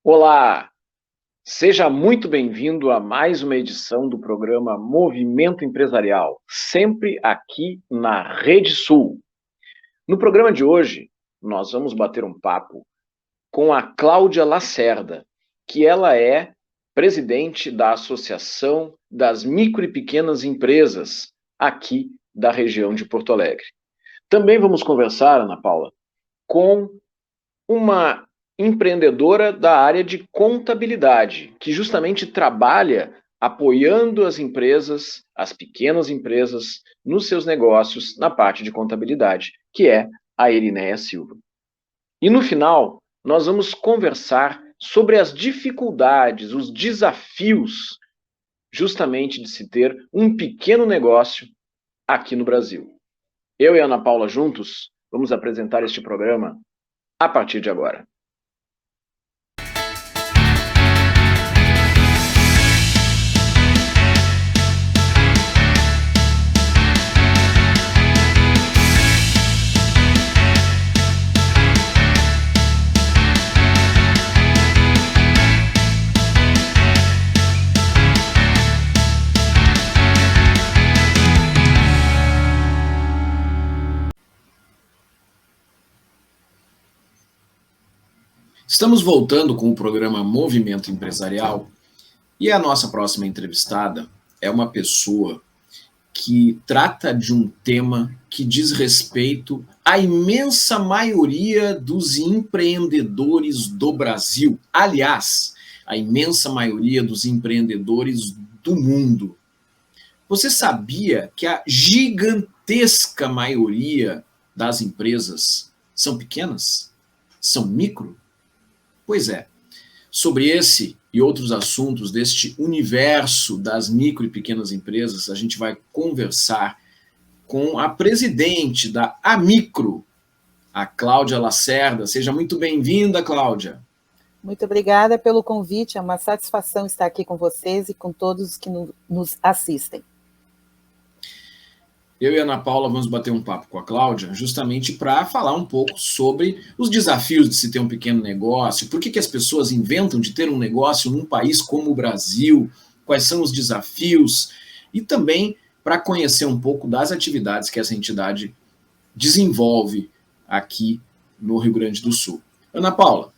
Olá, seja muito bem-vindo a mais uma edição do programa Movimento Empresarial, sempre aqui na Rede Sul. No programa de hoje, nós vamos bater um papo com a Cláudia Lacerda, que ela é presidente da Associação das Micro e Pequenas Empresas aqui da região de Porto Alegre. Também vamos conversar, Ana Paula, com uma empreendedora da área de contabilidade, que justamente trabalha apoiando as empresas, as pequenas empresas, nos seus negócios na parte de contabilidade, que é a Erinéia Silva. E no final, nós vamos conversar sobre as dificuldades, os desafios, justamente de se ter um pequeno negócio aqui no Brasil. Eu e a Ana Paula juntos vamos apresentar este programa a partir de agora. Estamos voltando com o programa Movimento Empresarial e a nossa próxima entrevistada é uma pessoa que trata de um tema que diz respeito à imensa maioria dos empreendedores do Brasil. Aliás, a imensa maioria dos empreendedores do mundo. Você sabia que a gigantesca maioria das empresas são pequenas? São micro? Pois é, sobre esse e outros assuntos deste universo das micro e pequenas empresas, a gente vai conversar com a presidente da Amicro, a Cláudia Lacerda. Seja muito bem-vinda, Cláudia. Muito obrigada pelo convite, é uma satisfação estar aqui com vocês e com todos que nos assistem. Eu e a Ana Paula vamos bater um papo com a Cláudia justamente para falar um pouco sobre os desafios de se ter um pequeno negócio, por que as pessoas inventam de ter um negócio num país como o Brasil, quais são os desafios, e também para conhecer um pouco das atividades que essa entidade desenvolve aqui no Rio Grande do Sul. Ana Paula.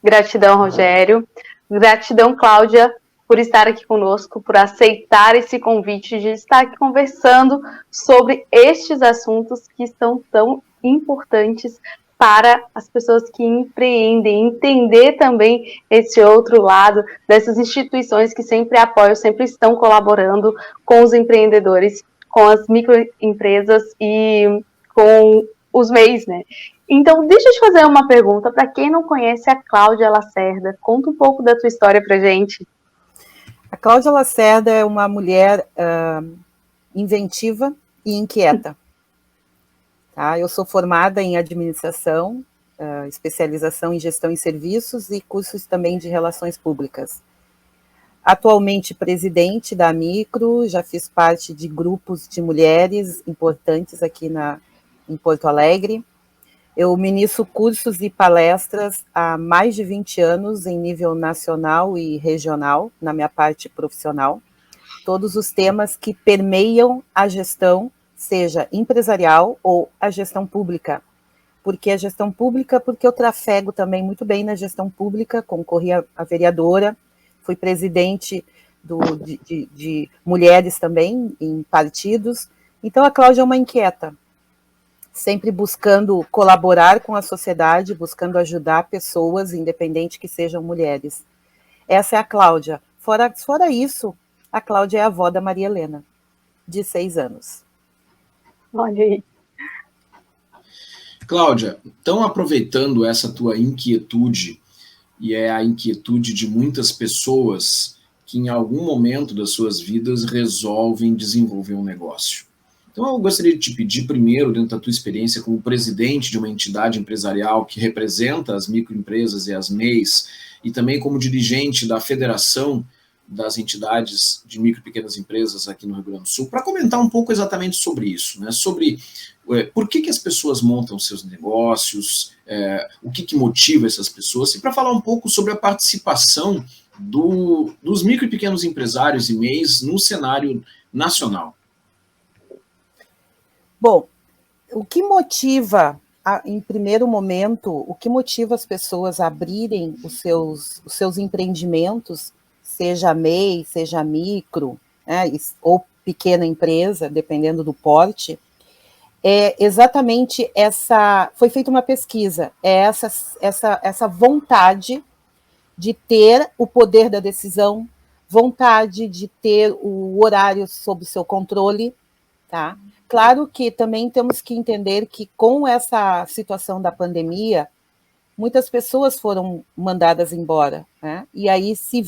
Gratidão, Rogério. Gratidão, Cláudia, por estar aqui conosco, por aceitar esse convite de estar aqui conversando sobre estes assuntos que são tão importantes para as pessoas que empreendem, entender também esse outro lado dessas instituições que sempre apoiam, sempre estão colaborando com os empreendedores, com as microempresas e com os MEIs, né? Então, deixa eu te fazer uma pergunta, para quem não conhece a Cláudia Lacerda, conta um pouco da tua história pra gente. A Cláudia Lacerda é uma mulher inventiva e inquieta. Tá? Eu sou formada em administração, especialização em gestão e serviços e cursos também de relações públicas. Atualmente presidente da Amicro, já fiz parte de grupos de mulheres importantes aqui em Porto Alegre. Eu ministro cursos e palestras há mais de 20 anos em nível nacional e regional, na minha parte profissional. Todos os temas que permeiam a gestão, seja empresarial ou a gestão pública. Porque a gestão pública, porque eu trafego também muito bem na gestão pública, concorri a vereadora, fui presidente de mulheres também em partidos. Então a Cláudia é uma inquieta, sempre buscando colaborar com a sociedade, buscando ajudar pessoas, independente que sejam mulheres. Essa é a Cláudia. Fora isso, a Cláudia é a avó da Maria Helena, de 6 anos. Olha aí. Cláudia, então aproveitando essa tua inquietude, e é a inquietude de muitas pessoas que em algum momento das suas vidas resolvem desenvolver um negócio. Então eu gostaria de te pedir primeiro, dentro da tua experiência como presidente de uma entidade empresarial que representa as microempresas e as MEIs, e também como dirigente da Federação das Entidades de Micro e Pequenas Empresas aqui no Rio Grande do Sul, para comentar um pouco exatamente sobre isso, né? Sobre por que as pessoas montam seus negócios, o que motiva essas pessoas, e para falar um pouco sobre a participação dos micro e pequenos empresários e MEIs no cenário nacional. Bom, o que motiva, em primeiro momento, o que motiva as pessoas a abrirem os seus empreendimentos, seja MEI, seja micro, né, ou pequena empresa, dependendo do porte, é exatamente foi feita uma pesquisa, essa vontade de ter o poder da decisão, vontade de ter o horário sob seu controle, tá? Claro que também temos que entender que com essa situação da pandemia, muitas pessoas foram mandadas embora, né? E aí se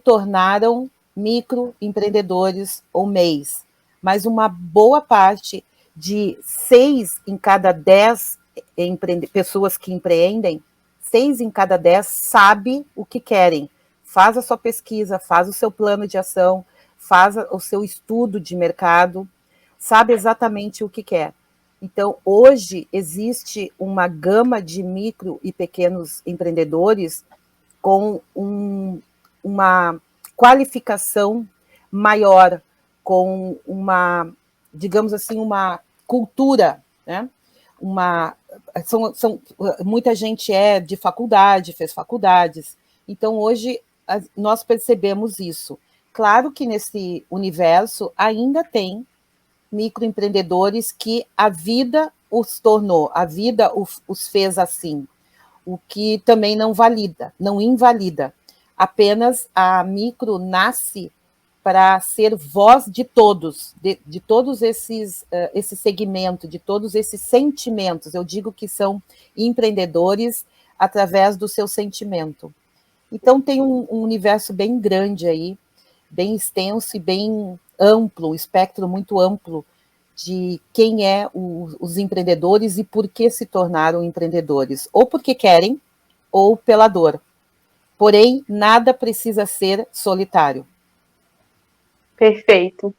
tornaram microempreendedores ou MEIs, mas uma boa parte de 6 em cada 10 pessoas que empreendem, 6 em cada 10 sabe o que querem, faz a sua pesquisa, faz o seu plano de ação, faz o seu estudo de mercado, sabe exatamente o que quer. Então, hoje existe uma gama de micro e pequenos empreendedores com uma qualificação maior, com digamos assim, uma cultura, né? Muita gente de faculdade, fez faculdades. Então, hoje, nós percebemos isso. Claro que nesse universo ainda tem microempreendedores que a vida os tornou, a vida os fez assim, o que também não invalida. Apenas a micro nasce para ser voz de todos, de todos esse segmento, de todos esses sentimentos. Eu digo que são empreendedores através do seu sentimento. Então, tem um universo bem grande aí, bem extenso e bem amplo, um espectro muito amplo de quem os empreendedores e por que se tornaram empreendedores, ou porque querem, ou pela dor. Porém, nada precisa ser solitário. Perfeito.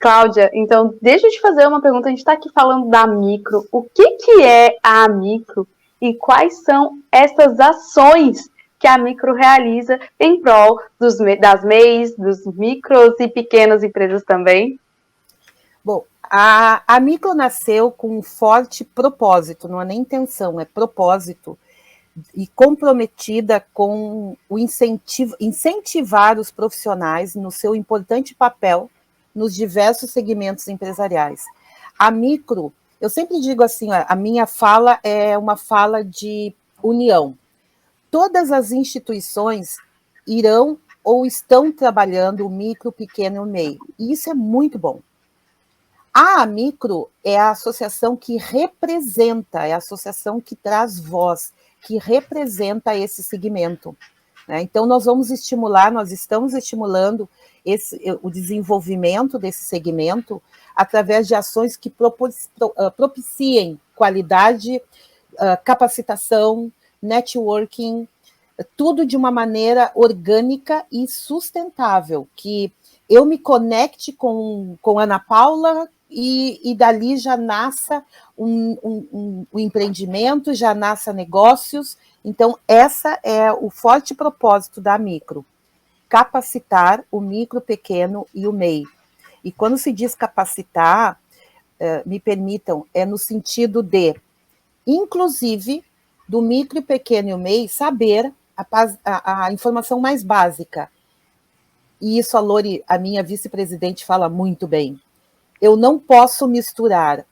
Cláudia, então, deixa eu te fazer uma pergunta. A gente está aqui falando da micro. O que é a micro e quais são essas ações que a micro realiza em prol das MEIs, dos micros e pequenas empresas também? Bom, a micro nasceu com um forte propósito, não é nem intenção, é propósito, e comprometida com o incentivar os profissionais no seu importante papel nos diversos segmentos empresariais. A micro, eu sempre digo assim, a minha fala é uma fala de união. Todas as instituições irão ou estão trabalhando o micro, pequeno e o MEI, e isso é muito bom. A micro é a associação que representa, é a associação que traz voz, que representa esse segmento, né? Então, nós estamos estimulando o desenvolvimento desse segmento através de ações que propiciem qualidade, capacitação, networking, tudo de uma maneira orgânica e sustentável, que eu me conecte com Ana Paula e dali já nasça um empreendimento, já nasça negócios. Então, essa é o forte propósito da micro, capacitar o micro, pequeno e o MEI. E quando se diz capacitar, me permitam, é no sentido de, inclusive, do micro, pequeno e o MEI saber a informação mais básica. E isso a Lori, a minha vice-presidente, fala muito bem. Eu não posso misturar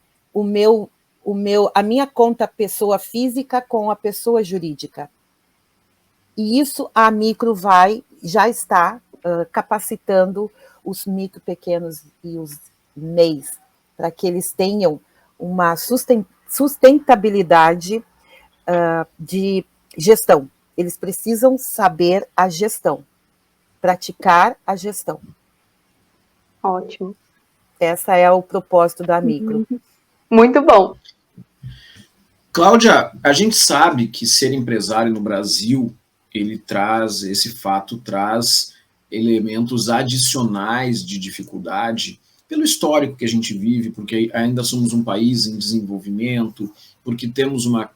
a minha conta pessoa física com a pessoa jurídica. E isso a micro já está capacitando os micro, pequenos e os MEIs, para que eles tenham uma sustentabilidade de gestão. Eles precisam saber a gestão, praticar a gestão. Ótimo. Esse é o propósito da micro. Muito bom. Cláudia, a gente sabe que ser empresário no Brasil, esse fato traz elementos adicionais de dificuldade pelo histórico que a gente vive, porque ainda somos um país em desenvolvimento, porque temos uma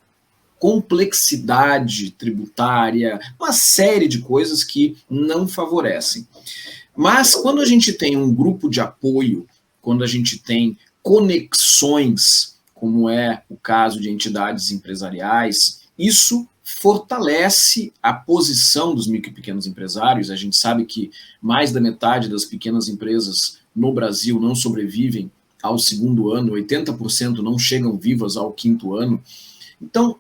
complexidade tributária, uma série de coisas que não favorecem. Mas quando a gente tem um grupo de apoio, quando a gente tem conexões, como é o caso de entidades empresariais, isso fortalece a posição dos micro e pequenos empresários. A gente sabe que mais da metade das pequenas empresas no Brasil não sobrevivem ao segundo ano, 80% não chegam vivas ao quinto ano. Então,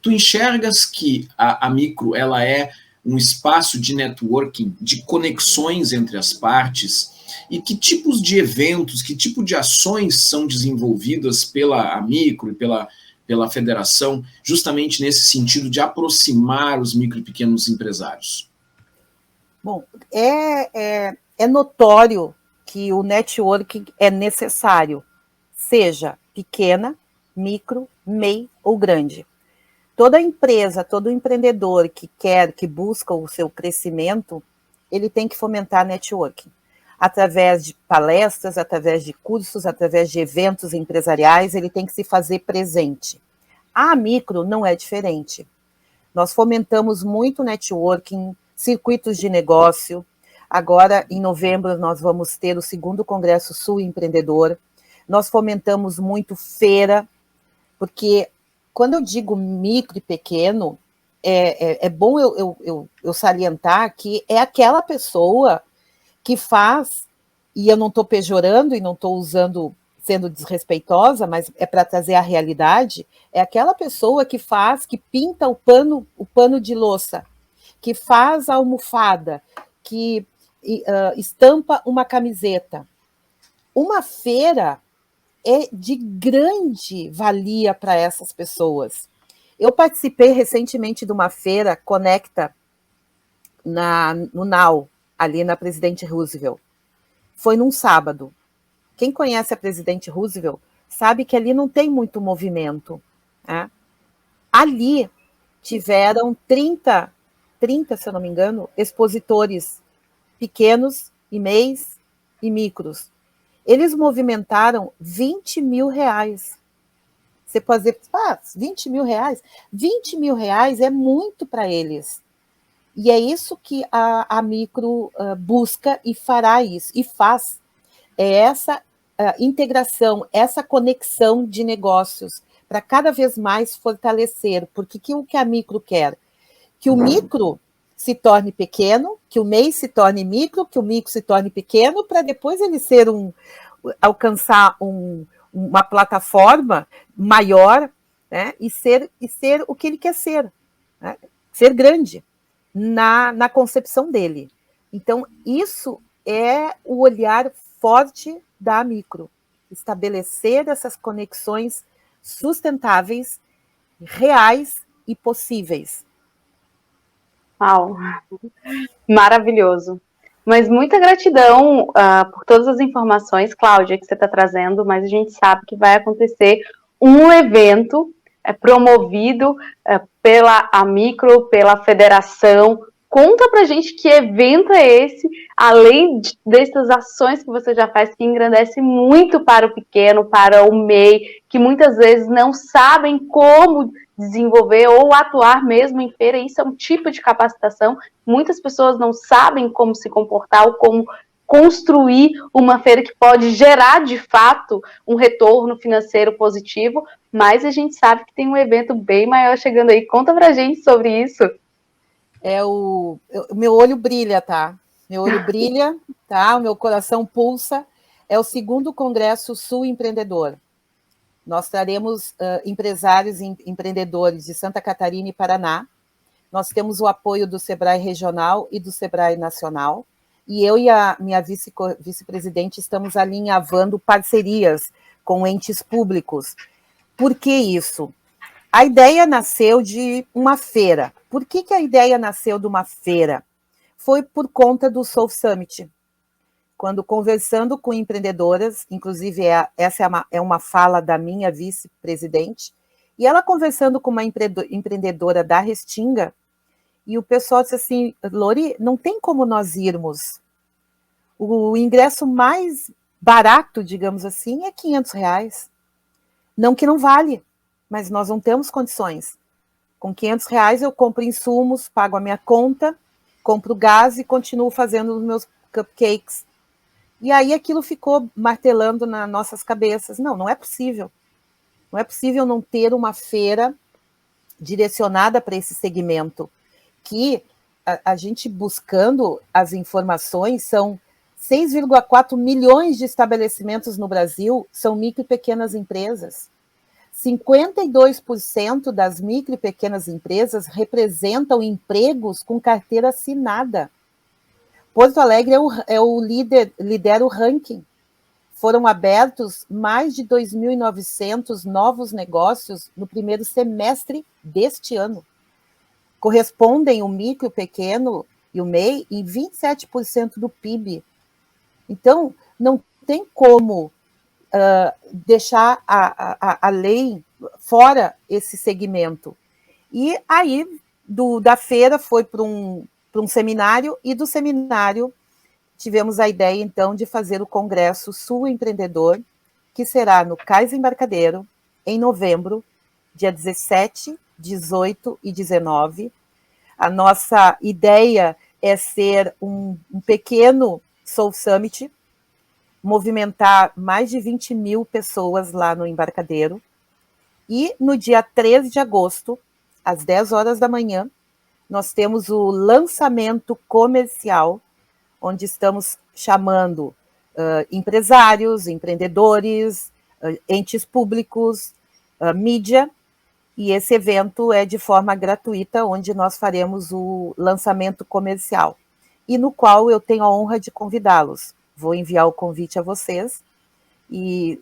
tu enxergas que a micro ela é um espaço de networking, de conexões entre as partes, e que tipos de eventos, que tipo de ações são desenvolvidas pela micro e pela federação, justamente nesse sentido de aproximar os micro e pequenos empresários? Bom, é notório que o networking é necessário, seja pequena, micro, MEI ou grande. Toda empresa, todo empreendedor que busca o seu crescimento, ele tem que fomentar networking. Através de palestras, através de cursos, através de eventos empresariais, ele tem que se fazer presente. A micro não é diferente. Nós fomentamos muito networking, circuitos de negócio. Agora, em novembro, nós vamos ter o 2º Congresso Sul Empreendedor. Nós fomentamos muito feira, porque quando eu digo micro e pequeno, é bom eu salientar que é aquela pessoa que faz, e eu não estou pejorando e não estou sendo desrespeitosa, mas é para trazer a realidade, é aquela pessoa que faz, que pinta o pano de louça, que faz a almofada, que estampa uma camiseta. Uma feira é de grande valia para essas pessoas. Eu participei recentemente de uma feira Conecta no NAU, ali na Presidente Roosevelt. Foi num sábado. Quem conhece a Presidente Roosevelt sabe que ali não tem muito movimento, né? Ali tiveram 30, se eu não me engano, expositores pequenos, e MEIs e micros. Eles movimentaram 20 mil reais. Você pode dizer, 20 mil reais? 20 mil reais é muito para eles. E é isso que a micro busca e fará isso, e faz. É essa integração, essa conexão de negócios, para cada vez mais fortalecer. Porque o que a micro quer? Que o micro se torne pequeno, que o MEI se torne micro, que o micro se torne pequeno, para depois ele alcançar uma plataforma maior, né, e ser o que ele quer ser, né, ser grande na concepção dele. Então, isso é o olhar forte da micro, estabelecer essas conexões sustentáveis, reais e possíveis. Uau, maravilhoso. Mas muita gratidão por todas as informações, Cláudia, que você está trazendo, mas a gente sabe que vai acontecer um evento promovido pela Amicro, pela federação. Conta pra gente que evento é esse, além dessas ações que você já faz, que engrandece muito para o pequeno, para o MEI, que muitas vezes não sabem como desenvolver ou atuar mesmo em feira. Isso é um tipo de capacitação. Muitas pessoas não sabem como se comportar ou como construir uma feira que pode gerar, de fato, um retorno financeiro positivo, mas a gente sabe que tem um evento bem maior chegando aí. Conta pra gente sobre isso. O meu olho brilha, tá? Meu olho brilha, tá? O meu coração pulsa. É o 2º Congresso Sul Empreendedor. Nós traremos empresários e empreendedores de Santa Catarina e Paraná. Nós temos o apoio do Sebrae Regional e do Sebrae Nacional. E eu e a minha vice-presidente estamos alinhavando parcerias com entes públicos. Por que isso? A ideia nasceu de uma feira. Por que a ideia nasceu de uma feira? Foi por conta do Soul Summit. Quando conversando com empreendedoras, inclusive essa é uma fala da minha vice-presidente, e ela conversando com uma empreendedora da Restinga, e o pessoal disse assim, Lori, não tem como nós irmos. O ingresso mais barato, digamos assim, é R$500. Não que não vale, mas nós não temos condições. Com R$500 eu compro insumos, pago a minha conta, compro gás e continuo fazendo os meus cupcakes. E aí aquilo ficou martelando nas nossas cabeças. Não é possível. Não é possível não ter uma feira direcionada para esse segmento, que a gente buscando as informações, são 6,4 milhões de estabelecimentos no Brasil, são micro e pequenas empresas. 52% das micro e pequenas empresas representam empregos com carteira assinada. Porto Alegre lidera o ranking. Foram abertos mais de 2.900 novos negócios no primeiro semestre deste ano. Correspondem o micro, o pequeno e o MEI em 27% do PIB. Então, não tem como deixar a lei fora esse segmento. E aí, da feira, foi para um seminário, e do seminário tivemos a ideia, então, de fazer o Congresso Sul Empreendedor, que será no Cais Embarcadero, em novembro, dia 17, 18 e 19. A nossa ideia é ser um pequeno Soul Summit, movimentar mais de 20 mil pessoas lá no Embarcadero. E no dia 13 de agosto, às 10 horas da manhã, nós temos o lançamento comercial, onde estamos chamando empresários, empreendedores, entes públicos, mídia, e esse evento é de forma gratuita, onde nós faremos o lançamento comercial, e no qual eu tenho a honra de convidá-los. Vou enviar o convite a vocês, e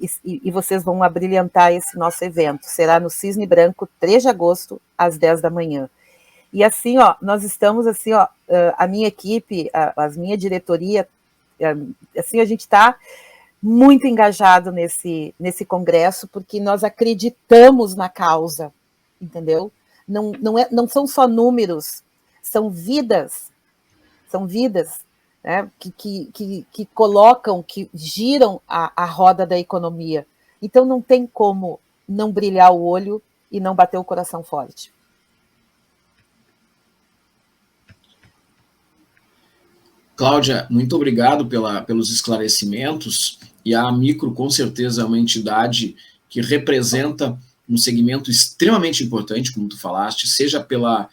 vocês vão abrilhantar esse nosso evento. Será no Cisne Branco, 3 de agosto, às 10 da manhã. E assim, nós estamos assim, a minha equipe, a minha diretoria, assim, a gente está muito engajado nesse congresso, porque nós acreditamos na causa, entendeu? Não são só números, são vidas, né, que colocam, que giram a roda da economia. Então não tem como não brilhar o olho e não bater o coração forte. Cláudia, muito obrigado pelos esclarecimentos, e a Micro, com certeza, é uma entidade que representa um segmento extremamente importante, como tu falaste, seja pela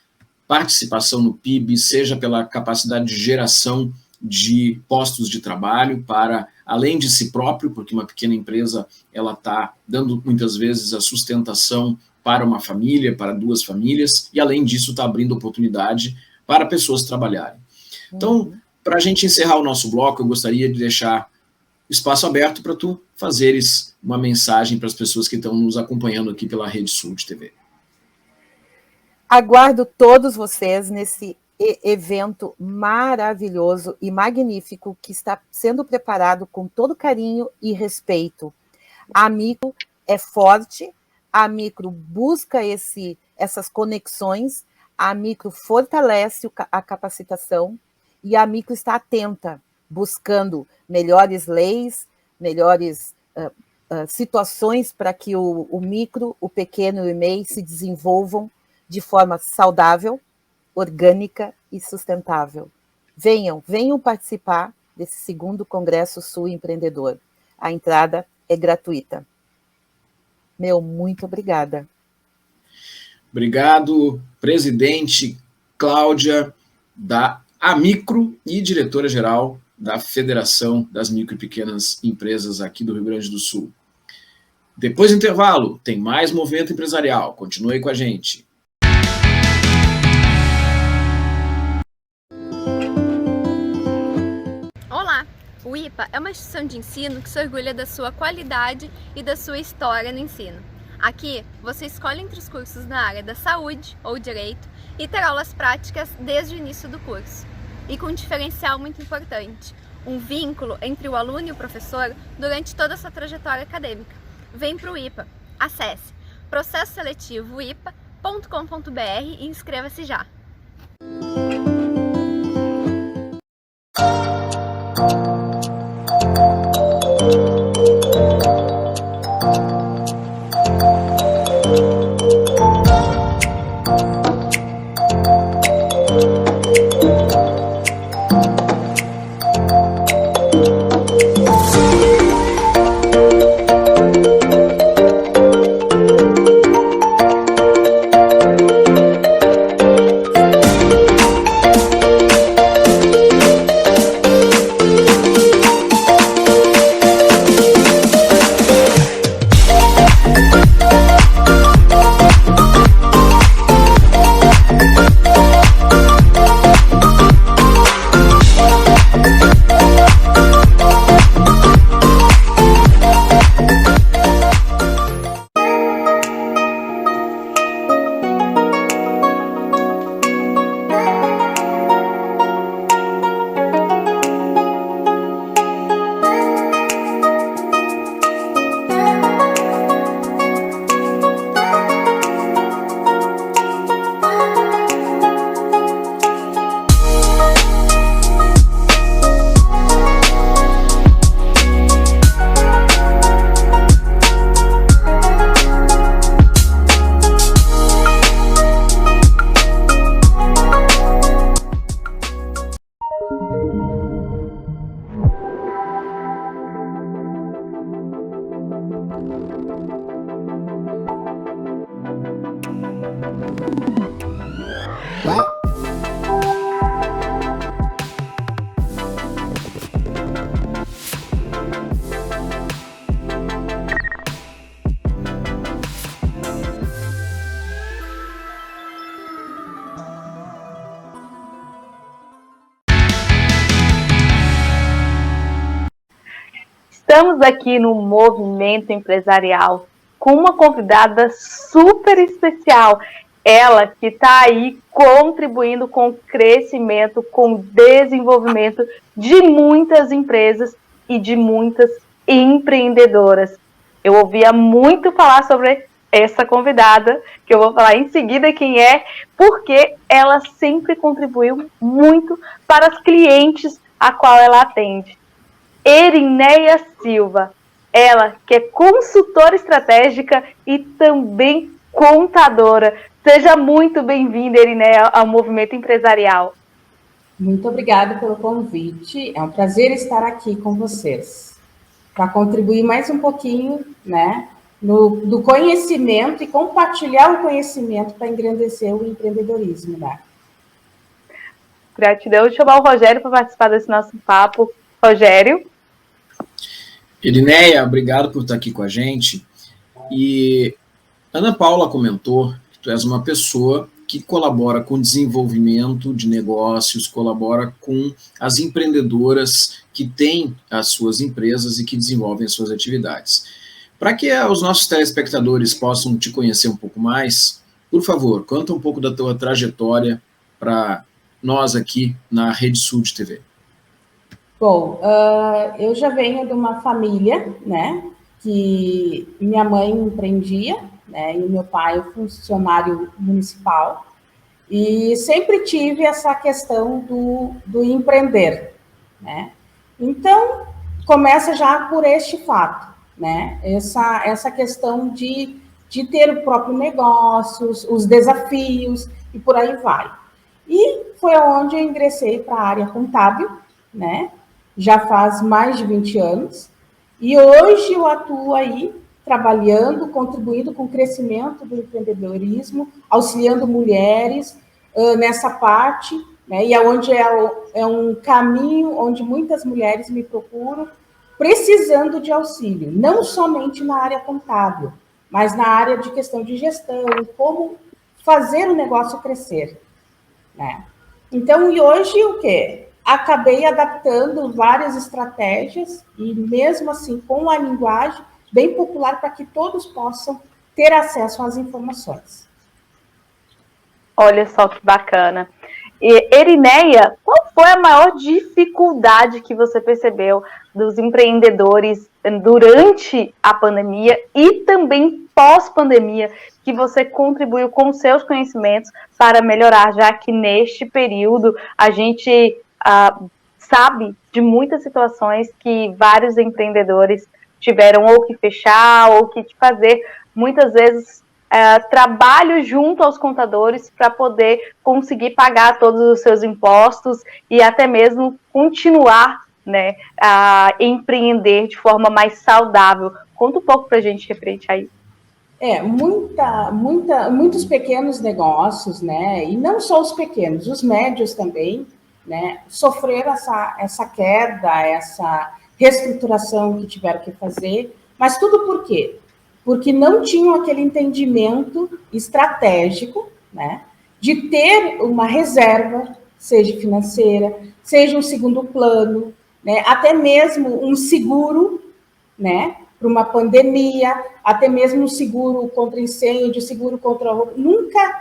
participação no PIB, seja pela capacidade de geração de postos de trabalho para, além de si próprio, porque uma pequena empresa ela está dando muitas vezes a sustentação para uma família, para 2 famílias, e além disso está abrindo oportunidade para pessoas trabalharem. Então, para a gente encerrar o nosso bloco, eu gostaria de deixar espaço aberto para tu fazeres uma mensagem para as pessoas que estão nos acompanhando aqui pela Rede Sul de TV. Aguardo todos vocês nesse evento maravilhoso e magnífico que está sendo preparado com todo carinho e respeito. A Micro é forte, a Micro busca essas conexões, a Micro fortalece a capacitação, e a Micro está atenta, buscando melhores leis, melhores situações para que o micro, o pequeno e o MEI se desenvolvam de forma saudável, orgânica e sustentável. Venham participar desse 2º Congresso Sul Empreendedor. A entrada é gratuita. Muito obrigada. Obrigado, presidente Cláudia, da Amicro e diretora-geral da Federação das Micro e Pequenas Empresas aqui do Rio Grande do Sul. Depois do intervalo, tem mais Movimento Empresarial. Continue aí com a gente. Olá! O IPA é uma instituição de ensino que se orgulha da sua qualidade e da sua história no ensino. Aqui, você escolhe entre os cursos na área da saúde ou direito e ter aulas práticas desde o início do curso. E com um diferencial muito importante, um vínculo entre o aluno e o professor durante toda a sua trajetória acadêmica. Vem para o IPA. Acesse processoseletivoipa.com.br e inscreva-se já. Estamos aqui no Movimento Empresarial com uma convidada super especial. Ela que está aí contribuindo com o crescimento, com o desenvolvimento de muitas empresas e de muitas empreendedoras. Eu ouvia muito falar sobre essa convidada, que eu vou falar em seguida quem é, porque ela sempre contribuiu muito para os clientes a qual ela atende. Erineia Silva, ela que é consultora estratégica e também contadora. Seja muito bem-vinda, Erineia, ao Movimento Empresarial. Muito obrigada pelo convite. É um prazer estar aqui com vocês para contribuir mais um pouquinho, né, do conhecimento e compartilhar o conhecimento para engrandecer o empreendedorismo, né? Gratidão. Vou chamar o Rogério para participar desse nosso papo. Rogério. Erineia, obrigado por estar aqui com a gente. E Ana Paula comentou que tu és uma pessoa que colabora com o desenvolvimento de negócios, colabora com as empreendedoras que têm as suas empresas e que desenvolvem as suas atividades. Para que os nossos telespectadores possam te conhecer um pouco mais, por favor, conta um pouco da tua trajetória para nós aqui na Rede Sul de TV. Bom, eu já venho de uma família, né, que minha mãe empreendia, né, e meu pai é funcionário municipal, e sempre tive essa questão do empreender, né. Então, começa já por este fato, né, essa questão de ter o próprio negócio, os desafios, e por aí vai. E foi onde eu ingressei para a área contábil, né, já faz mais de 20 anos, e hoje eu atuo aí, trabalhando, contribuindo com o crescimento do empreendedorismo, auxiliando mulheres nessa parte, né, e onde é um caminho onde muitas mulheres me procuram, precisando de auxílio, não somente na área contábil, mas na área de questão de gestão, como fazer o negócio crescer, né? Então, e hoje o quê? Acabei adaptando várias estratégias e mesmo assim com a linguagem bem popular para que todos possam ter acesso às informações. Olha só que bacana. E, Erineia, qual foi a maior dificuldade que você percebeu dos empreendedores durante a pandemia e também pós-pandemia, que você contribuiu com seus conhecimentos para melhorar, já que neste período a gente sabe de muitas situações que vários empreendedores tiveram ou que fechar ou que fazer, muitas vezes, trabalho junto aos contadores para poder conseguir pagar todos os seus impostos e até mesmo continuar, né, a empreender de forma mais saudável. Conta um pouco para a gente referente aí. Muitos pequenos negócios, né, e não só os pequenos, os médios também, né, sofreram essa queda, essa reestruturação que tiveram que fazer, mas tudo por quê? Porque não tinham aquele entendimento estratégico, né, de ter uma reserva, seja financeira, seja um segundo plano, né, até mesmo um seguro, né, para uma pandemia, até mesmo um seguro contra incêndio, seguro contra roubo.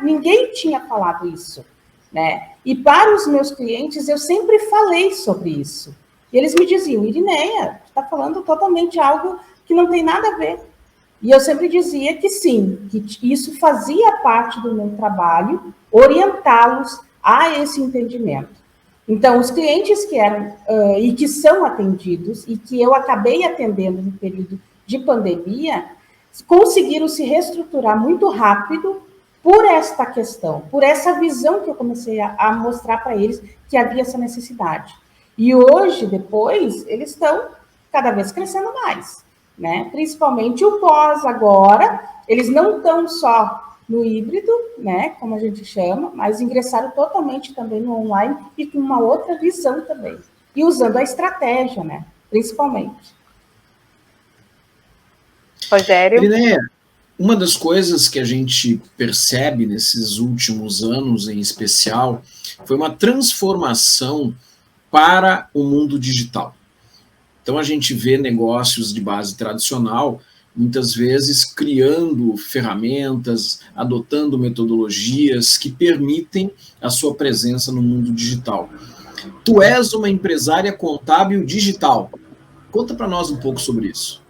Ninguém tinha falado isso, né? E para os meus clientes, eu sempre falei sobre isso. E eles me diziam, Erineia, está falando totalmente algo que não tem nada a ver. E eu sempre dizia que sim, que isso fazia parte do meu trabalho, orientá-los a esse entendimento. Então, os clientes que eram e que são atendidos, e que eu acabei atendendo no período de pandemia, conseguiram se reestruturar muito rápido por esta questão, por essa visão que eu comecei a mostrar para eles que havia essa necessidade. E hoje, depois, eles estão cada vez crescendo mais, né? Principalmente o pós agora, eles não estão só no híbrido, né, como a gente chama, mas ingressaram totalmente também no online e com uma outra visão também. E usando a estratégia, né, principalmente. Rogério? Irineia, uma das coisas que a gente percebe nesses últimos anos, em especial, foi uma transformação para o mundo digital. Então, a gente vê negócios de base tradicional, muitas vezes criando ferramentas, adotando metodologias que permitem a sua presença no mundo digital. Tu és uma empresária contábil digital. Conta para nós um pouco sobre isso.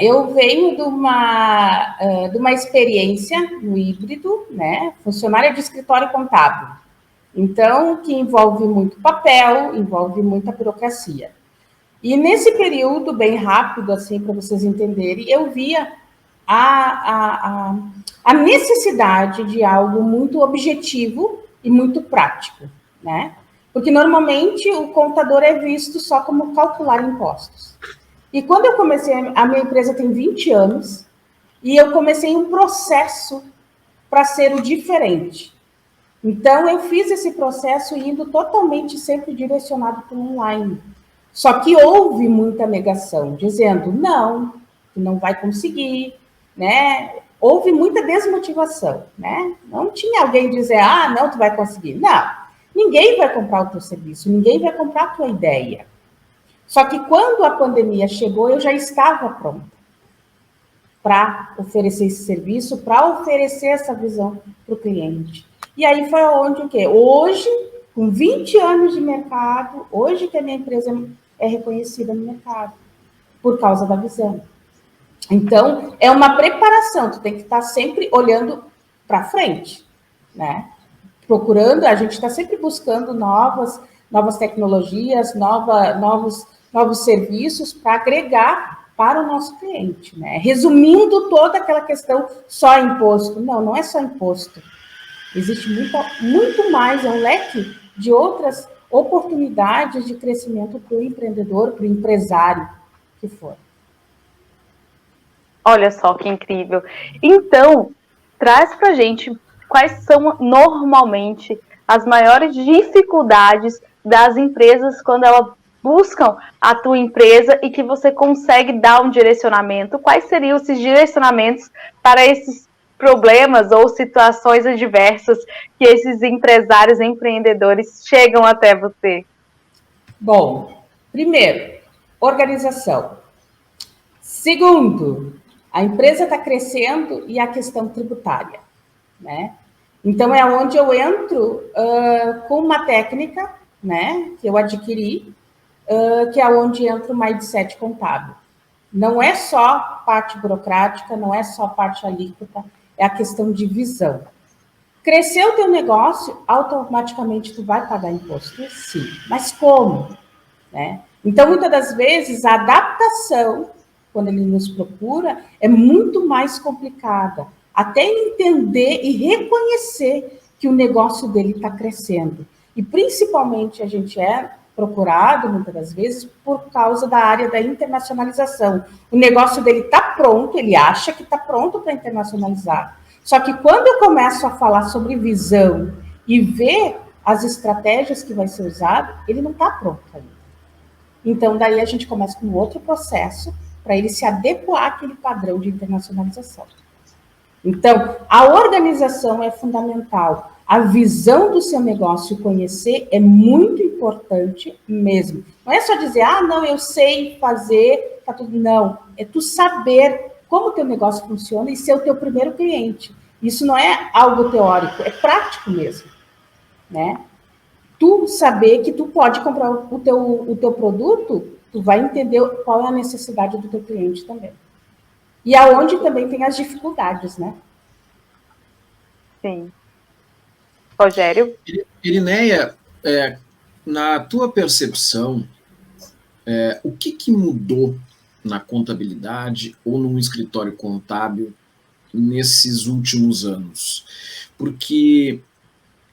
Eu venho de uma experiência no híbrido, né, funcionária de escritório contábil. Então, que envolve muito papel, envolve muita burocracia. E nesse período, bem rápido, assim, para vocês entenderem, eu via a necessidade de algo muito objetivo e muito prático, né? Porque normalmente o contador é visto só como calcular impostos. E quando eu comecei, a minha empresa tem 20 anos, e eu comecei um processo para ser o diferente. Então, eu fiz esse processo indo totalmente sempre direcionado para o online. Só que houve muita negação, dizendo, não, tu não vai conseguir, né? Houve muita desmotivação, né? Não tinha alguém dizer, não, tu vai conseguir. Não, ninguém vai comprar o teu serviço, ninguém vai comprar a tua ideia. Só que quando a pandemia chegou, eu já estava pronta para oferecer esse serviço, para oferecer essa visão para o cliente. E aí foi onde o quê? Hoje, com 20 anos de mercado, hoje que a minha empresa é reconhecida no mercado, por causa da visão. Então, é uma preparação, tu tem que estar sempre olhando para frente, né? Procurando, a gente está sempre buscando novas tecnologias, novos serviços para agregar para o nosso cliente, né? Resumindo toda aquela questão só imposto. Não é só imposto. Existe muito mais, é um leque de outras oportunidades de crescimento para o empreendedor, para o empresário que for. Olha só que incrível. Então, traz para a gente quais são normalmente as maiores dificuldades das empresas quando elas buscam a tua empresa e que você consegue dar um direcionamento. Quais seriam esses direcionamentos para esses problemas ou situações adversas que esses empresários, empreendedores chegam até você? Bom, primeiro, organização. Segundo, a empresa está crescendo e a questão tributária, né? Então, é onde eu entro com uma técnica, né, que eu adquiri, que é onde entra o mindset contábil. Não é só parte burocrática, não é só parte alíquota, é a questão de visão. Cresceu o teu negócio, automaticamente tu vai pagar imposto? Sim. Mas como? Né? Então, muitas das vezes, a adaptação, quando ele nos procura, é muito mais complicada. Até entender e reconhecer que o negócio dele está crescendo. E, principalmente, a gente é procurado, muitas das vezes, por causa da área da internacionalização. O negócio dele está pronto, ele acha que está pronto para internacionalizar. Só que quando eu começo a falar sobre visão e ver as estratégias que vai ser usado, ele não está pronto ainda. Então, daí a gente começa com outro processo para ele se adequar àquele padrão de internacionalização. Então, a organização é fundamental. A visão do seu negócio conhecer é muito importante mesmo. Não é só dizer, não, eu sei fazer, tá tudo. Não, é tu saber como o teu negócio funciona e ser o teu primeiro cliente. Isso não é algo teórico, é prático mesmo, né? Tu saber que tu pode comprar o teu produto, tu vai entender qual é a necessidade do teu cliente também. E aonde também tem as dificuldades, né? Sim. Rogério? Irineia, na tua percepção, o que mudou na contabilidade ou num escritório contábil nesses últimos anos? Porque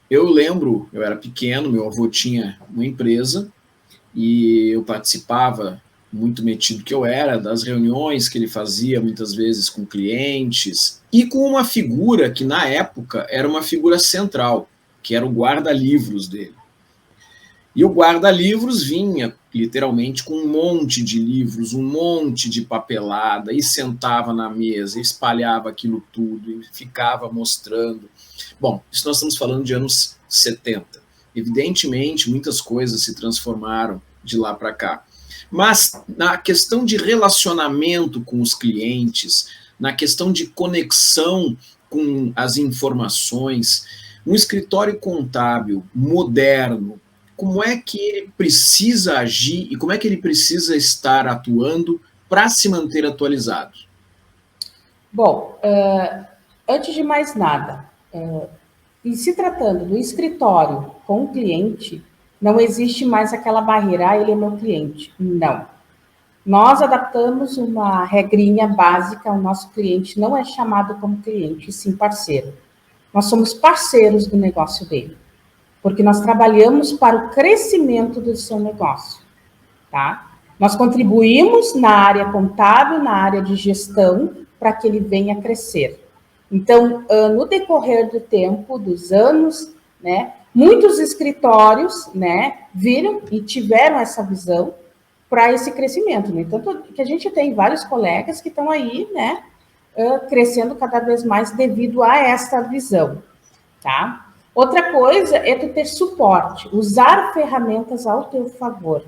eu lembro, eu era pequeno, meu avô tinha uma empresa e eu participava muito metido que eu era, das reuniões que ele fazia muitas vezes com clientes, e com uma figura que na época era uma figura central, que era o guarda-livros dele. E o guarda-livros vinha literalmente com um monte de livros, um monte de papelada, e sentava na mesa, espalhava aquilo tudo, e ficava mostrando. Bom, isso nós estamos falando de anos 70. Evidentemente, muitas coisas se transformaram de lá para cá. Mas na questão de relacionamento com os clientes, na questão de conexão com as informações, um escritório contábil moderno, como é que ele precisa agir e como é que ele precisa estar atuando para se manter atualizado? Bom, antes de mais nada, em se tratando do escritório com o cliente, não existe mais aquela barreira, ele é meu cliente. Não. Nós adaptamos uma regrinha básica, o nosso cliente não é chamado como cliente, sim parceiro. Nós somos parceiros do negócio dele, porque nós trabalhamos para o crescimento do seu negócio, tá? Nós contribuímos na área contábil, na área de gestão, para que ele venha crescer. Então, no decorrer do tempo, dos anos, né, muitos escritórios, né, viram e tiveram essa visão para esse crescimento. No entanto, que a gente tem vários colegas que estão aí, né, crescendo cada vez mais devido a essa visão, tá? Outra coisa é tu ter suporte, usar ferramentas ao teu favor,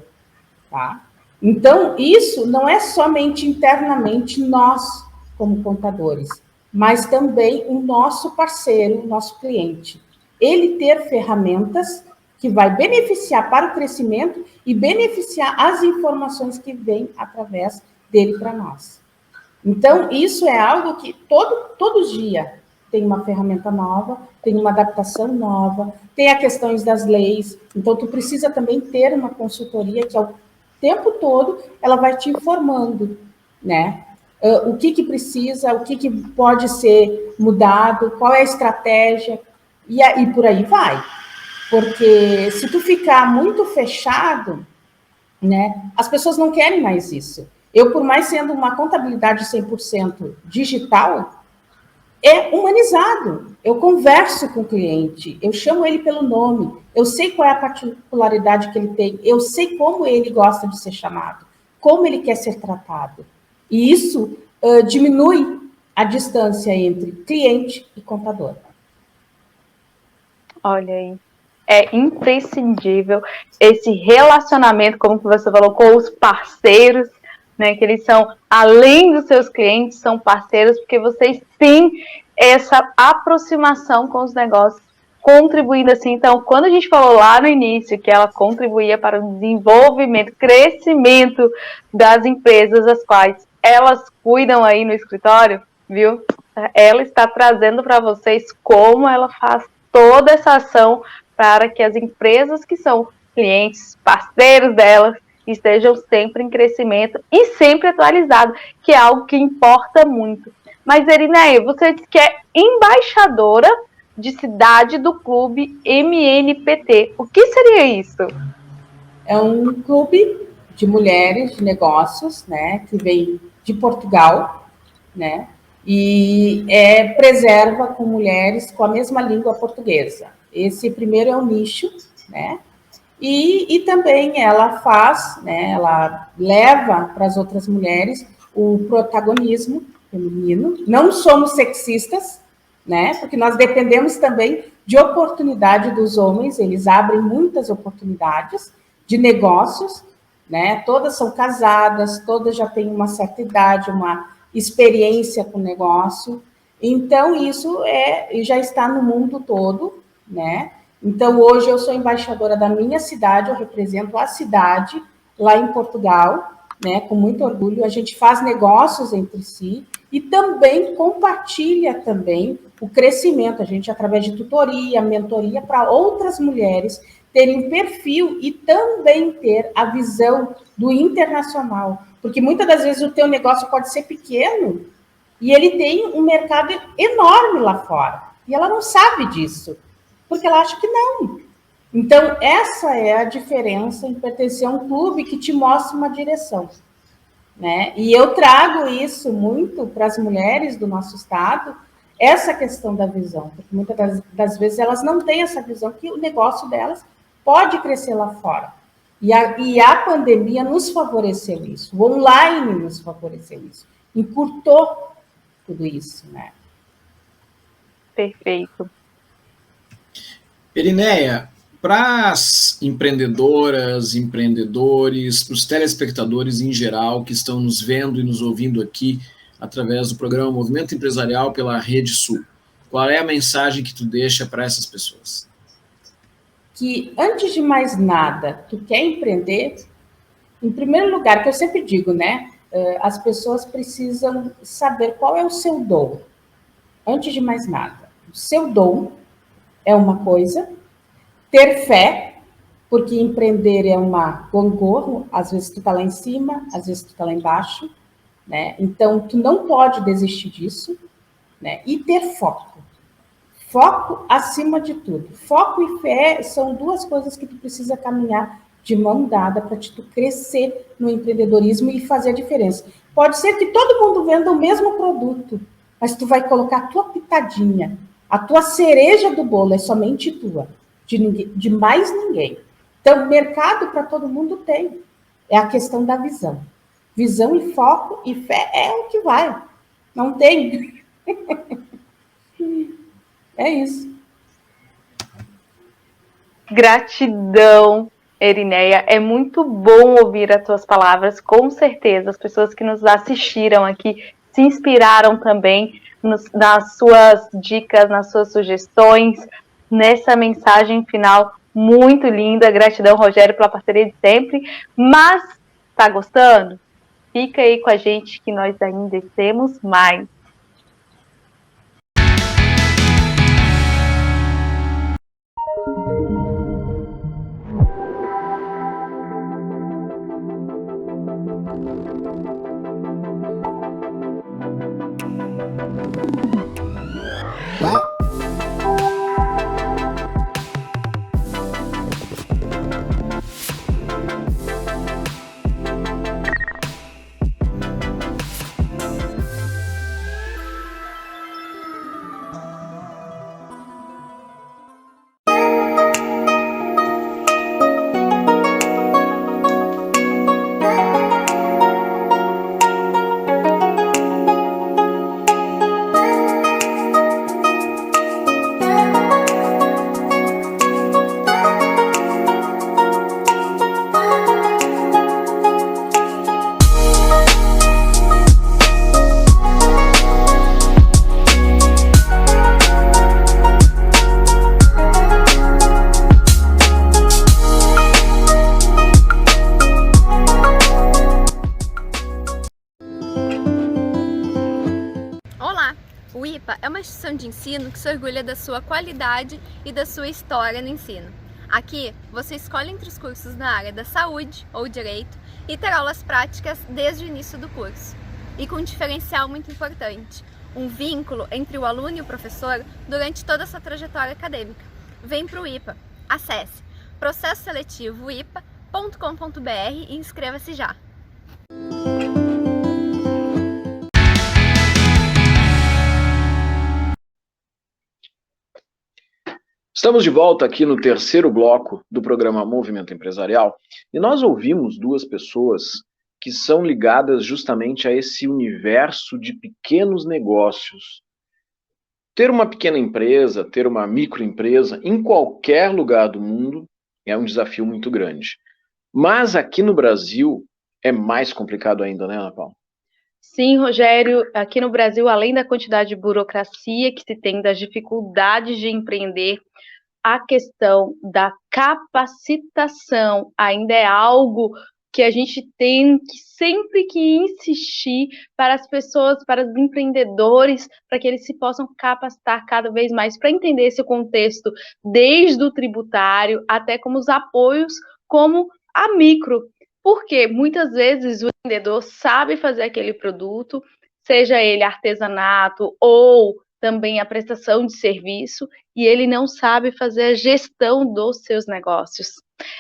tá? Então, isso não é somente internamente nós, como contadores, mas também o nosso parceiro, o nosso cliente. Ele ter ferramentas que vai beneficiar para o crescimento e beneficiar as informações que vêm através dele para nós. Então, isso é algo que todo dia tem uma ferramenta nova, tem uma adaptação nova, tem as questões das leis. Então, tu precisa também ter uma consultoria que, ao tempo todo, ela vai te informando, né? O que precisa, o que pode ser mudado, qual é a estratégia, e por aí vai. Porque se tu ficar muito fechado, né, as pessoas não querem mais isso. Eu, por mais sendo uma contabilidade 100% digital, é humanizado. Eu converso com o cliente, eu chamo ele pelo nome, eu sei qual é a particularidade que ele tem, eu sei como ele gosta de ser chamado, como ele quer ser tratado. E isso diminui a distância entre cliente e contador. Olha aí, é imprescindível esse relacionamento, como você falou, com os parceiros, né, que eles são, além dos seus clientes, são parceiros, porque vocês têm essa aproximação com os negócios, contribuindo assim. Então, quando a gente falou lá no início que ela contribuía para o desenvolvimento, crescimento das empresas, as quais elas cuidam aí no escritório, viu? Ela está trazendo para vocês como ela faz toda essa ação para que as empresas que são clientes, parceiros delas, estejam sempre em crescimento e sempre atualizado, que é algo que importa muito. Mas, Erineia, você disse que é embaixadora de cidade do clube MNPT. O que seria isso? É um clube de mulheres de negócios, né, que vem de Portugal, né, e preserva com mulheres com a mesma língua portuguesa. Esse primeiro é um nicho, né, e também ela faz, né, ela leva para as outras mulheres o protagonismo feminino. Não somos sexistas, né, porque nós dependemos também de oportunidade dos homens, eles abrem muitas oportunidades de negócios, né, todas são casadas, todas já têm uma certa idade, uma experiência com o negócio, então isso já está no mundo todo, né. Então, hoje eu sou embaixadora da minha cidade, eu represento a cidade lá em Portugal, né, com muito orgulho. A gente faz negócios entre si e também compartilha também o crescimento. A gente, através de tutoria, mentoria para outras mulheres terem perfil e também ter a visão do internacional. Porque muitas das vezes o teu negócio pode ser pequeno e ele tem um mercado enorme lá fora. E ela não sabe disso, porque ela acha que não. Então, essa é a diferença em pertencer a um clube que te mostra uma direção. né? E eu trago isso muito para as mulheres do nosso estado, essa questão da visão, porque muitas das vezes elas não têm essa visão que o negócio delas pode crescer lá fora. E a pandemia nos favoreceu isso, o online nos favoreceu isso, encurtou tudo isso, né? Perfeito. Perinéia, para as empreendedoras, empreendedores, para os telespectadores em geral que estão nos vendo e nos ouvindo aqui através do programa Movimento Empresarial pela Rede Sul, qual é a mensagem que tu deixa para essas pessoas? Que, antes de mais nada, tu quer empreender, em primeiro lugar, que eu sempre digo, né? As pessoas precisam saber qual é o seu dom. Antes de mais nada, o seu dom é uma coisa, ter fé, porque empreender é uma gangorra, às vezes tu tá lá em cima, às vezes tu tá lá embaixo, né? Então, tu não pode desistir disso, né? E ter foco. Foco acima de tudo. Foco e fé são duas coisas que tu precisa caminhar de mão dada para tu crescer no empreendedorismo e fazer a diferença. Pode ser que todo mundo venda o mesmo produto, mas tu vai colocar a tua pitadinha, a tua cereja do bolo é somente tua, de mais ninguém. Então, mercado para todo mundo tem. É a questão da visão. Visão e foco e fé é o que vai. Não tem. É isso. Gratidão, Erineia. É muito bom ouvir as tuas palavras. Com certeza, as pessoas que nos assistiram aqui se inspiraram também nas suas dicas, nas suas sugestões, nessa mensagem final muito linda. Gratidão, Rogério, pela parceria de sempre. Mas, tá gostando? Fica aí com a gente que nós ainda temos mais. O IPA é uma instituição de ensino que se orgulha da sua qualidade e da sua história no ensino. Aqui, você escolhe entre os cursos na área da saúde ou direito e terá aulas práticas desde o início do curso. E com um diferencial muito importante, um vínculo entre o aluno e o professor durante toda a sua trajetória acadêmica. Vem para o IPA. Acesse processoseletivoipa.com.br e inscreva-se já. Estamos de volta aqui no terceiro bloco do programa Movimento Empresarial e nós ouvimos duas pessoas que são ligadas justamente a esse universo de pequenos negócios. Ter uma pequena empresa, ter uma microempresa em qualquer lugar do mundo é um desafio muito grande. Mas aqui no Brasil é mais complicado ainda, né, Ana Paula? Sim, Rogério, aqui no Brasil, além da quantidade de burocracia que se tem, das dificuldades de empreender, a questão da capacitação ainda é algo que a gente tem que sempre que insistir para as pessoas, para os empreendedores, para que eles se possam capacitar cada vez mais para entender esse contexto, desde o tributário até como os apoios, como a micro. Porque muitas vezes o empreendedor sabe fazer aquele produto, seja ele artesanato ou também a prestação de serviço, e ele não sabe fazer a gestão dos seus negócios.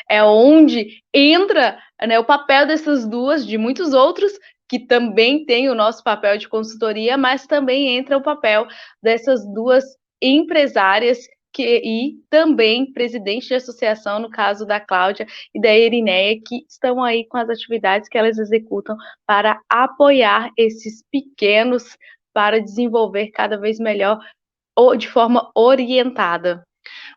É onde entra, né, o papel dessas duas, de muitos outros, que também tem o nosso papel de consultoria, mas também entra o papel dessas duas empresárias e também presidente de associação, no caso da Cláudia e da Erineia, que estão aí com as atividades que elas executam para apoiar esses pequenos para desenvolver cada vez melhor ou de forma orientada.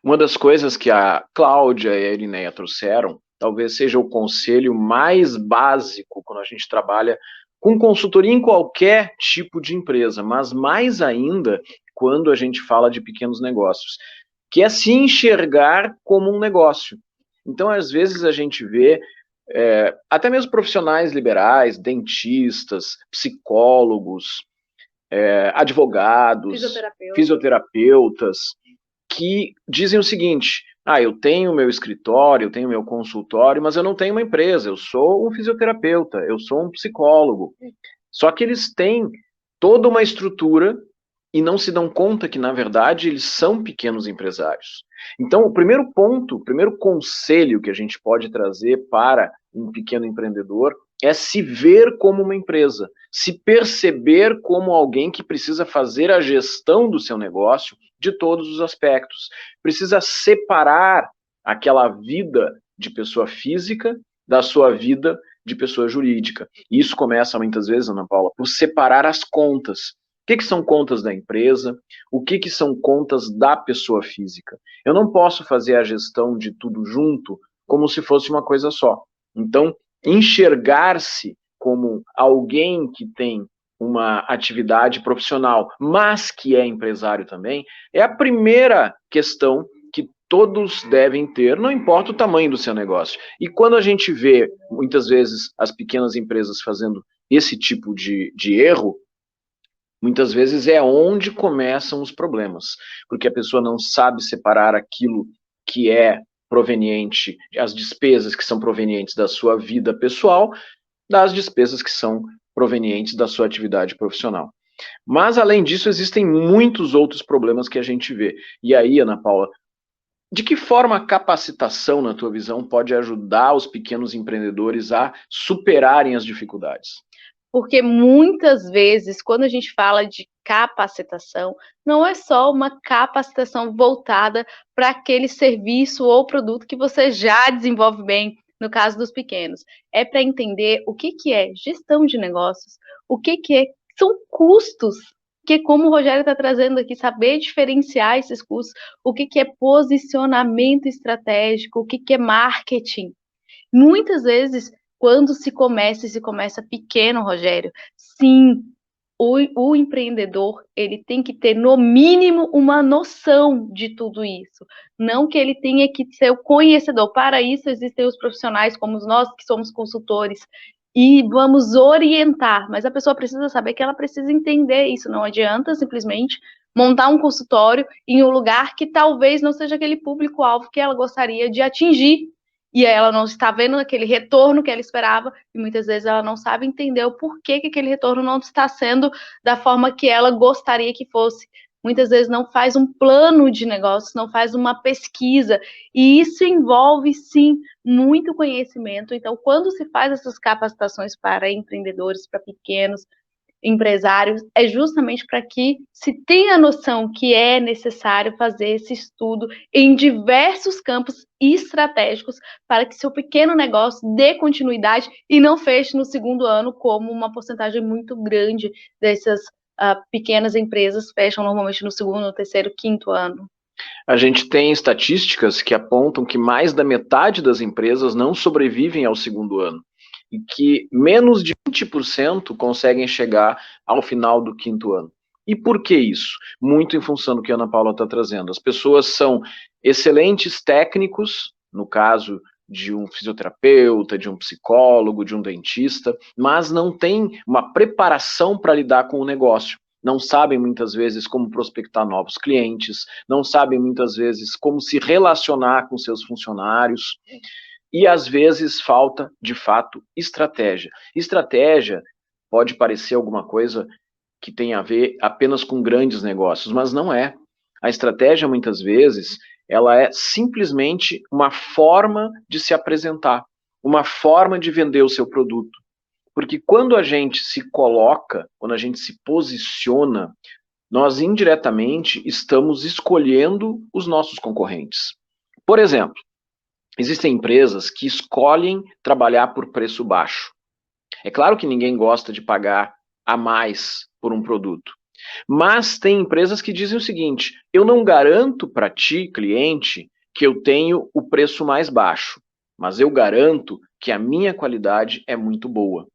Uma das coisas que a Cláudia e a Erineia trouxeram, talvez seja o conselho mais básico quando a gente trabalha com consultoria em qualquer tipo de empresa, mas mais ainda quando a gente fala de pequenos negócios, que é se enxergar como um negócio. Então, às vezes, a gente vê até mesmo profissionais liberais, dentistas, psicólogos, advogados, fisioterapeutas, que dizem o seguinte: eu tenho meu escritório, eu tenho meu consultório, mas eu não tenho uma empresa, eu sou um fisioterapeuta, eu sou um psicólogo. Só que eles têm toda uma estrutura e não se dão conta que, na verdade, eles são pequenos empresários. Então, o primeiro ponto, o primeiro conselho que a gente pode trazer para um pequeno empreendedor é se ver como uma empresa, se perceber como alguém que precisa fazer a gestão do seu negócio de todos os aspectos. Precisa separar aquela vida de pessoa física da sua vida de pessoa jurídica. E isso começa, muitas vezes, Ana Paula, por separar as contas. O que são contas da empresa? O que são contas da pessoa física? Eu não posso fazer a gestão de tudo junto como se fosse uma coisa só. Então, enxergar-se como alguém que tem uma atividade profissional, mas que é empresário também, é a primeira questão que todos devem ter, não importa o tamanho do seu negócio. E quando a gente vê, muitas vezes, as pequenas empresas fazendo esse tipo de erro, muitas vezes é onde começam os problemas, porque a pessoa não sabe separar aquilo que é proveniente, as despesas que são provenientes da sua vida pessoal, das despesas que são provenientes da sua atividade profissional. Mas, além disso, existem muitos outros problemas que a gente vê. E aí, Ana Paula, de que forma a capacitação, na tua visão, pode ajudar os pequenos empreendedores a superarem as dificuldades? Porque muitas vezes, quando a gente fala de capacitação, não é só uma capacitação voltada para aquele serviço ou produto que você já desenvolve bem, no caso dos pequenos. É para entender o que é gestão de negócios, o que são custos, que como o Rogério está trazendo aqui, saber diferenciar esses custos, o que é posicionamento estratégico, o que é marketing. Muitas vezes, quando se começa pequeno, Rogério, sim, o empreendedor, ele tem que ter, no mínimo, uma noção de tudo isso. Não que ele tenha que ser o conhecedor. Para isso, existem os profissionais como nós, que somos consultores, e vamos orientar. Mas a pessoa precisa saber que ela precisa entender isso. Não adianta simplesmente montar um consultório em um lugar que talvez não seja aquele público-alvo que ela gostaria de atingir. E ela não está vendo aquele retorno que ela esperava, e muitas vezes ela não sabe entender o porquê que aquele retorno não está sendo da forma que ela gostaria que fosse. Muitas vezes não faz um plano de negócios, não faz uma pesquisa, e isso envolve, sim, muito conhecimento. Então, quando se faz essas capacitações para empreendedores, para pequenos empresários, é justamente para que se tenha a noção que é necessário fazer esse estudo em diversos campos estratégicos para que seu pequeno negócio dê continuidade e não feche no segundo ano, como uma porcentagem muito grande dessas pequenas empresas fecham normalmente no segundo, terceiro, quinto ano. A gente tem estatísticas que apontam que mais da metade das empresas não sobrevivem ao segundo ano e que menos de 20% conseguem chegar ao final do quinto ano. E por que isso? Muito em função do que a Ana Paula está trazendo. As pessoas são excelentes técnicos, no caso de um fisioterapeuta, de um psicólogo, de um dentista, mas não têm uma preparação para lidar com o negócio. Não sabem muitas vezes como prospectar novos clientes, não sabem muitas vezes como se relacionar com seus funcionários. E, às vezes, falta, de fato, estratégia. Estratégia pode parecer alguma coisa que tem a ver apenas com grandes negócios, mas não é. A estratégia, muitas vezes, ela é simplesmente uma forma de se apresentar, uma forma de vender o seu produto. Porque quando a gente se coloca, quando a gente se posiciona, nós indiretamente estamos escolhendo os nossos concorrentes. Por exemplo, existem empresas que escolhem trabalhar por preço baixo. É claro que ninguém gosta de pagar a mais por um produto. Mas tem empresas que dizem o seguinte: eu não garanto para ti, cliente, que eu tenho o preço mais baixo, mas eu garanto que a minha qualidade é muito boa.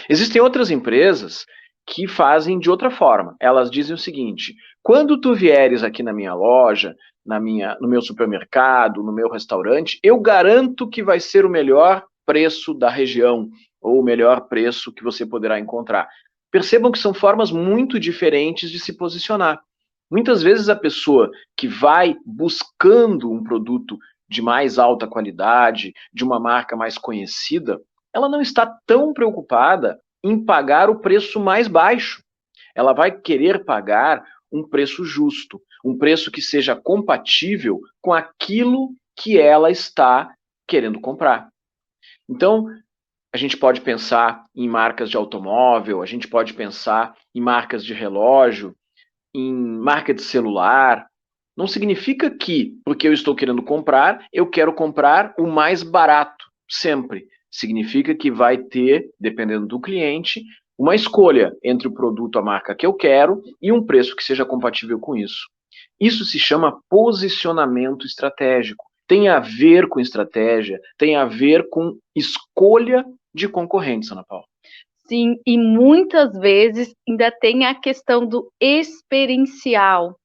Existem outras empresas que fazem de outra forma. Elas dizem o seguinte: quando tu vieres aqui na minha loja, no meu supermercado, no meu restaurante, eu garanto que vai ser o melhor preço da região, ou o melhor preço que você poderá encontrar. Percebam que são formas muito diferentes de se posicionar. Muitas vezes a pessoa que vai buscando um produto de mais alta qualidade, de uma marca mais conhecida, ela não está tão preocupada em pagar o preço mais baixo. Ela vai querer pagar um preço justo, um preço que seja compatível com aquilo que ela está querendo comprar. Então, a gente pode pensar em marcas de automóvel, a gente pode pensar em marcas de relógio, em marca de celular. Não significa que, porque eu estou querendo comprar, eu quero comprar o mais barato, sempre. Significa que vai ter, dependendo do cliente, uma escolha entre o produto, a marca que eu quero, e um preço que seja compatível com isso. Isso se chama posicionamento estratégico. Tem a ver com estratégia, tem a ver com escolha de concorrentes, Ana Paula. Sim, e muitas vezes ainda tem a questão do experiencial.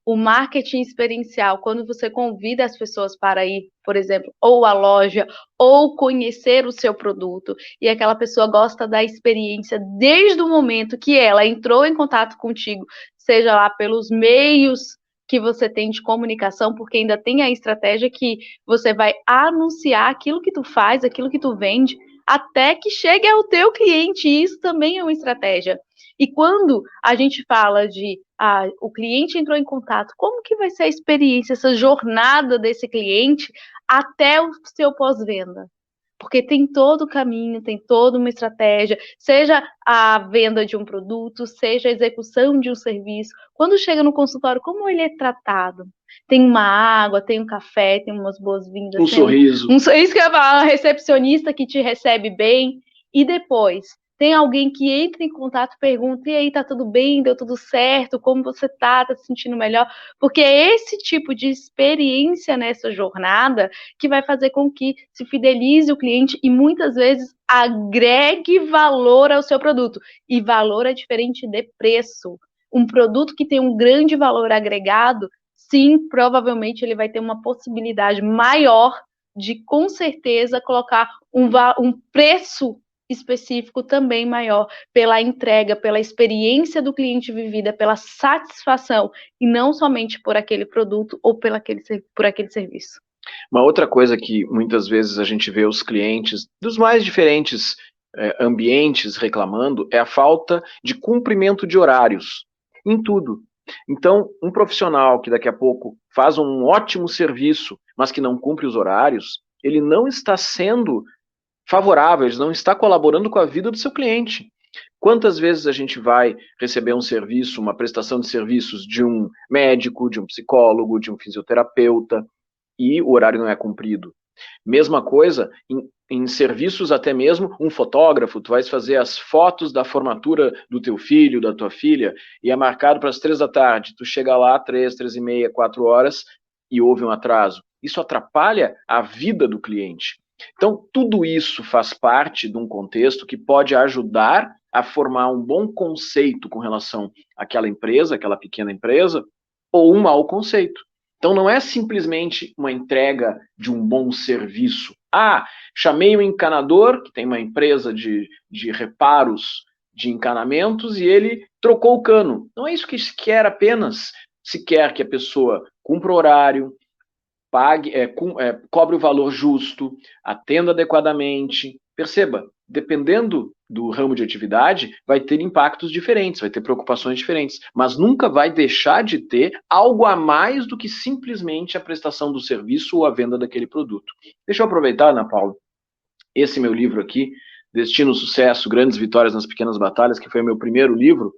O marketing experiencial, quando você convida as pessoas para ir, por exemplo, ou à loja, ou conhecer o seu produto, e aquela pessoa gosta da experiência desde o momento que ela entrou em contato contigo, seja lá pelos meios que você tem de comunicação, porque ainda tem a estratégia que você vai anunciar aquilo que tu faz, aquilo que tu vende, até que chegue ao teu cliente. Isso também é uma estratégia. E quando a gente fala de o cliente entrou em contato, como que vai ser a experiência, essa jornada desse cliente até o seu pós-venda? Porque tem todo o caminho, tem toda uma estratégia, seja a venda de um produto, seja a execução de um serviço. Quando chega no consultório, como ele é tratado? Tem uma água, tem um café, tem umas boas-vindas. Um sorriso. Isso que eu ia falar, uma recepcionista que te recebe bem. E depois, tem alguém que entra em contato, pergunta: e aí, tá tudo bem? Deu tudo certo? Como você tá se sentindo melhor? Porque é esse tipo de experiência nessa jornada que vai fazer com que se fidelize o cliente e muitas vezes agregue valor ao seu produto. E valor é diferente de preço. Um produto que tem um grande valor agregado, sim, provavelmente ele vai ter uma possibilidade maior de, com certeza, colocar um preço específico também maior pela entrega, pela experiência do cliente vivida, pela satisfação, e não somente por aquele produto ou por aquele serviço. Uma outra coisa que muitas vezes a gente vê os clientes dos mais diferentes ambientes reclamando é a falta de cumprimento de horários em tudo. Então, um profissional que daqui a pouco faz um ótimo serviço, mas que não cumpre os horários, ele não está sendo favorável, ele não está colaborando com a vida do seu cliente. Quantas vezes a gente vai receber um serviço, uma prestação de serviços de um médico, de um psicólogo, de um fisioterapeuta, e o horário não é cumprido? Mesma coisa em serviços, até mesmo um fotógrafo, tu vais fazer as fotos da formatura do teu filho, da tua filha, e é marcado para as 3 da tarde, tu chega lá 3, 3 e meia, 4 horas, e houve um atraso. Isso atrapalha a vida do cliente. Então, tudo isso faz parte de um contexto que pode ajudar a formar um bom conceito com relação àquela empresa, aquela pequena empresa, ou um mau conceito. Então, não é simplesmente uma entrega de um bom serviço. Chamei um encanador, que tem uma empresa de reparos de encanamentos, e ele trocou o cano. Não é isso que se quer apenas. Se quer que a pessoa cumpra o horário, pague, cobre o valor justo, atenda adequadamente. Perceba, dependendo do ramo de atividade, vai ter impactos diferentes, vai ter preocupações diferentes, mas nunca vai deixar de ter algo a mais do que simplesmente a prestação do serviço ou a venda daquele produto. Deixa eu aproveitar, Ana Paula, esse meu livro aqui, Destino, Sucesso, Grandes Vitórias nas Pequenas Batalhas, que foi o meu primeiro livro,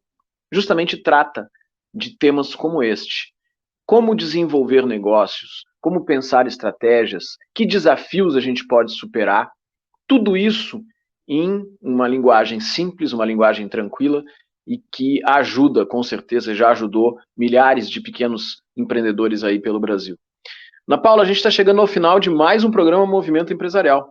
justamente trata de temas como este. Como desenvolver negócios, como pensar estratégias, que desafios a gente pode superar, tudo isso em uma linguagem simples, uma linguagem tranquila e que ajuda, com certeza, já ajudou milhares de pequenos empreendedores aí pelo Brasil. Ana Paula, a gente está chegando ao final de mais um programa Movimento Empresarial.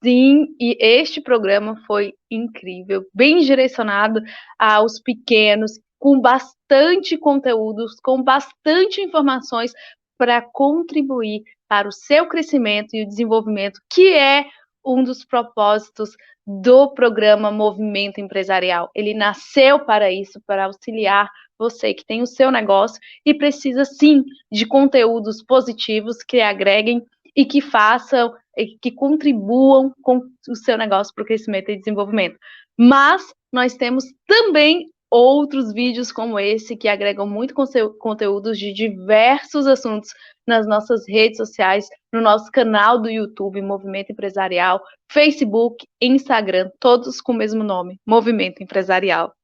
Sim, e este programa foi incrível, bem direcionado aos pequenos, com bastante conteúdos, com bastante informações para contribuir para o seu crescimento e o desenvolvimento, que é um dos propósitos do programa Movimento Empresarial. Ele nasceu para isso, para auxiliar você que tem o seu negócio e precisa, sim, de conteúdos positivos que agreguem e que façam, que contribuam com o seu negócio para o crescimento e desenvolvimento. Mas nós temos também outros vídeos como esse que agregam muito conteúdos de diversos assuntos nas nossas redes sociais, no nosso canal do YouTube, Movimento Empresarial, Facebook, Instagram, todos com o mesmo nome, Movimento Empresarial.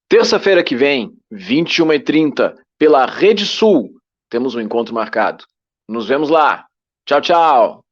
Terça-feira que vem, 21h30, pela Rede Sul, temos um encontro marcado. Nos vemos lá. Tchau, tchau!